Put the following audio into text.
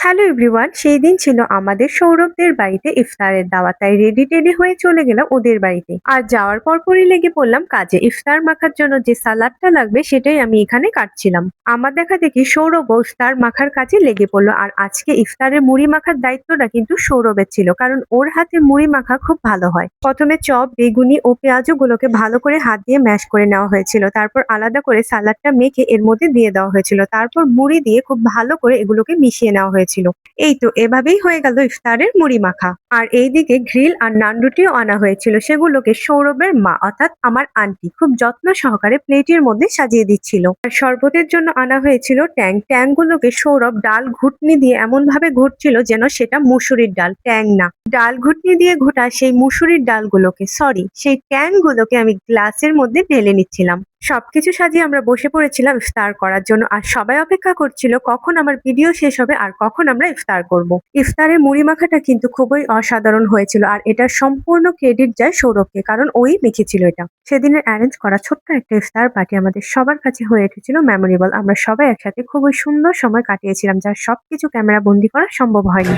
Hello everyone, সেই দিন ছিল আমাদের সৌরভদের বাড়িতে ইফতারের দাওয়াত। তাই রেডি টেডি হয়ে চলে গেলাম ওদের বাড়িতে। আর যাওয়ার পরপরই লেগে পড়লাম কাজে। ইফতার মাখার জন্য যে সালাদটা লাগবে সেটাই আমি এখানে কাটছিলাম। আমার দেখা দেখি সৌরভও ইফতার মাখার কাজে লেগে পড়লো। আর আজকে ইফতারের মুড়ি মাখার দায়িত্বটা কিন্তু সৌরভের ছিল, কারণ ওর হাতে মুড়ি মাখা খুব ভালো হয়। প্রথমে চপ, বেগুনি ও পেঁয়াজু গুলোকে ভালো করে হাত দিয়ে ম্যাশ করে নেওয়া হয়েছিল। তারপর আলাদা করে সালাদটা মেখে এর মধ্যে দিয়ে দেওয়া হয়েছিল। তারপর মুড়ি দিয়ে খুব ভালো করে এগুলোকে মিশিয়ে নেওয়া হয়েছিল। এই তো এভাবেই হয়ে গেল ইফতারের মুড়ি মাখা। আর এইদিকে গ্রিল আর নান রুটিও আনা হয়েছিল, সেগুলোকে সৌরভের মা অর্থাৎ আমার আন্টি খুব যত্ন সহকারে প্লেটের মধ্যে সাজিয়ে দিচ্ছিল। আর শরবতের জন্য আনা হয়েছিল ট্যাং গুলোকে সৌরভ ডাল ঘুটনি দিয়ে এমন ভাবে ঘুটছিল যেন সেটা মুসুরির ডাল, ট্যাং না। ডাল ঘুটনি দিয়ে ঘোটা সেই মুসুরির ডালগুলোকে, সরি সেই ট্যাং গুলোকে আমি গ্লাসের মধ্যে ঢেলে নিচ্ছিলাম। সবকিছু সাজিয়ে আমরা বসে পড়েছিলাম ইফতার করার জন্য। আর সবাই অপেক্ষা করছিল কখন আমার ভিডিও শেষ হবে আর কখন আমরা ইফতার করব। ইফতারের মুড়ি মাখাটা কিন্তু খুবই অসাধারণ হয়েছিল, আর এটার সম্পূর্ণ ক্রেডিট যায় সৌরভকে, কারণ ওই মেখেছিল এটা। সেদিনের অ্যারেঞ্জ করা ছোট্ট একটা ইফতার পার্টি আমাদের সবার কাছে হয়ে উঠেছিল মেমোরেবল। আমরা সবাই একসাথে খুবই সুন্দর সময় কাটিয়েছিলাম, যার সবকিছু ক্যামেরা বন্দি করা সম্ভব হয়নি।